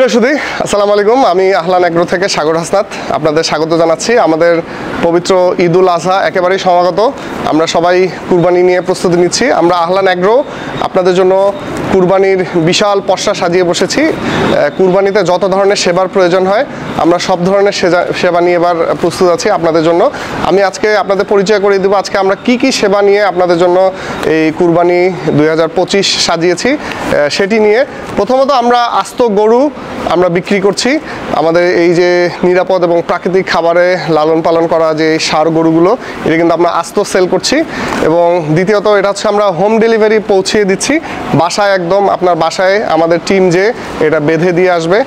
প্রিয় সুধী, আসসালামু আলাইকুম। আমি আহলান এগ্রো থেকে সাগর হাসনাত আপনাদের স্বাগত জানাচ্ছি। আমাদের পবিত্র ঈদুল আজহা একেবারেই সমাগত। আমরা সবাই কুরবানি নিয়ে প্রস্তুতি নিচ্ছি। আমরা আহলান এগ্রো আপনাদের জন্য কুরবানির বিশাল পসরা সাজিয়ে বসেছি। কুরবানিতে যত ধরনের সেবার প্রয়োজন হয় আমরা সব ধরনের সেবা নিয়ে এবার প্রস্তুত আছি আপনাদের জন্য। আমি আজকে আপনাদের পরিচয় করিয়ে দেবো আজকে আমরা কি সেবা নিয়ে আপনাদের জন্য এই কুরবানি 2025 সাজিয়েছি সেটি নিয়ে। প্রথমত আমরা আস্ত গরু আমরা বিক্রি করছি। আমাদের এই যে নিরাপদ এবং প্রাকৃতিক খাবারে লালন পালন করা যে ষাঁড় গরুগুলো, এটা কিন্তু আমরা আস্ত সেল করছি। এবং দ্বিতীয়ত এটা হচ্ছে আমরা হোম ডেলিভারি পৌঁছিয়ে দিচ্ছি বাসায়, একদম আপনার বাসায় আমাদের টিম যে এটা বেঁধে দিয়ে আসবে।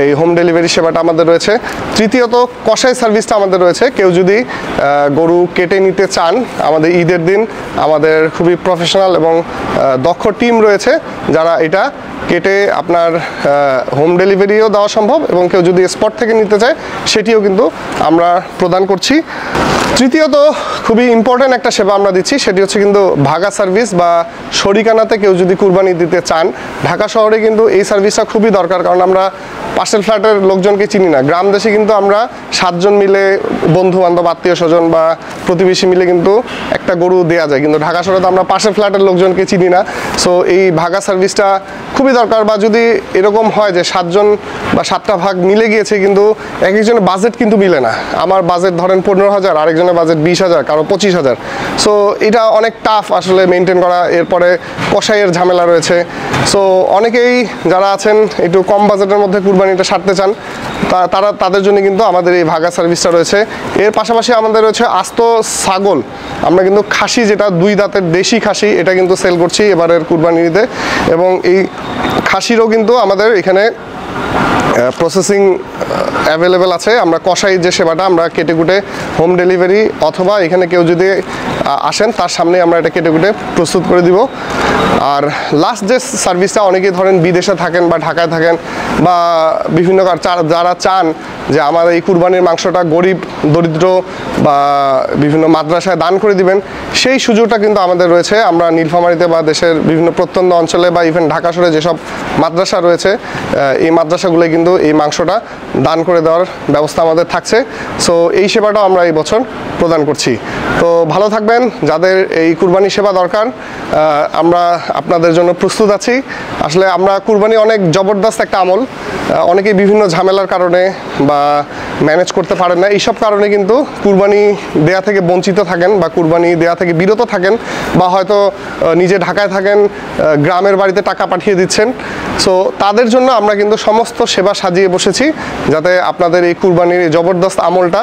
এই হোম ডেলিভারি সেবাটা আমাদের রয়েছে। তৃতীয়ত কসাই সার্ভিসটা আমাদের রয়েছে। কেউ যদি গরু কেটে নিতে চান, আমাদের ঈদের দিন আমাদের খুবই প্রফেশনাল এবং দক্ষ টিম রয়েছে যারা এটা কেটে আপনার হোম ডেলিভারিও দেওয়া সম্ভব, এবং কেউ যদি স্পট থেকে নিতে চায় সেটিও কিন্তু আমরা প্রদান করছি। তৃতীয়ত খুবই ইম্পর্ট্যান্ট একটা সেবা আমরা দিচ্ছি, সেটি হচ্ছে কিন্তু ভাগা সার্ভিস বা শরিকানাতে কেউ যদি কুরবানি দিতে চান। ঢাকা শহরে কিন্তু এই সার্ভিসটা খুবই দরকার, কারণ আমরা পাশের ফ্ল্যাটের লোকজনকে চিনি না। গ্রাম দেশে কিন্তু আমরা 7 জন মিলে, বন্ধু বান্ধব আত্মীয় স্বজন বা প্রতিবেশী মিলে কিন্তু একটা গরু দেওয়া যায়, কিন্তু ঢাকা শহরে তো আমরা পাশের ফ্ল্যাটের লোকজনকে চিনি না। সো এই ভাগা সার্ভিসটা খুবই দরকার। বা যদি এরকম হয় যে 7 জন বা 7টা ভাগ মিলে গিয়েছে কিন্তু এক একজনের বাজেট কিন্তু মিলে না। আমার বাজেট ধরেন 15,000, আরেকজনের বাজেট 20,000, কারো 25,000। সো এটা অনেক টাফ আসলে মেনটেন করা। এরপরে কসাইয়ের ঝামেলা রয়েছে। সো অনেকেই যারা আছেন একটু কম বাজেটের মধ্যে কুরবানিটা সারতে চান, তাদের জন্য কিন্তু আমাদের এই ভাগা সার্ভিসটা রয়েছে। এর পাশাপাশি আমাদের রয়েছে আস্ত ছাগল। আমরা কিন্তু খাসি, যেটা 2 দাঁতের দেশি খাসি, এটা কিন্তু সেল করছি এবারের কুরবানিতে। এবং এই খাসিরও কিন্তু আমাদের এখানে প্রসেসিং অ্যাভেলেবেল আছে। আমরা কষাই যে সেবাটা আমরা কেটে কুটে হোম ডেলিভারি, অথবা এখানে কেউ যদি আসেন তার সামনে আমরা এটা কেটে কুটে প্রস্তুত করে দিব। আর লাস্ট যে সার্ভিসটা, অনেকেই ধরেন বিদেশে থাকেন বা ঢাকায় থাকেন বা বিভিন্ন যারা চান যে আমার এই কুরবানির মাংসটা গরিব দরিদ্র বা বিভিন্ন মাদ্রাসায় দান করে দিবেন, সেই সুযোগটা কিন্তু আমাদের রয়েছে। আমরা নীলফামারীতে বা দেশের বিভিন্ন প্রত্যন্ত অঞ্চলে বা ইভেন ঢাকা শহরে যেসব মাদ্রাসা রয়েছে, এই মাদ্রাসাগুলোয় কিন্তু এই মাংসটা দান করে দেওয়ার ব্যবস্থা আমাদের থাকছে। সো এই সেবাটাও আমরা এই বছর প্রদান করছি। তো ভালো থাকবেন। যাদের এই কুরবানি সেবা দরকার, আমরা আপনাদের জন্য প্রস্তুত আছি। আসলে আমরা কুরবানি অনেক জবরদস্ত একটা আমল। অনেকেই বিভিন্ন ঝামেলার কারণে বা ম্যানেজ করতে পারেন না, এইসব কারণে কিন্তু কুরবানি দেয়া থেকে বঞ্চিত থাকেন বা কুরবানি দেয়া থেকে বিরত থাকেন, বা হয়তো নিজে ঢাকায় থাকেন, গ্রামের বাড়িতে টাকা পাঠিয়ে দিচ্ছেন। সো তাদের জন্য আমরা কিন্তু সমস্ত সেবা সাজিয়ে বসেছি, যাতে আপনাদের এই কুরবানির এই জবরদস্ত আমলটা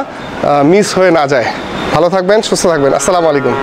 মিস হয়ে না যায়। ভালো থাকবেন, সুস্থ থাকবেন। আসসালামু আলাইকুম।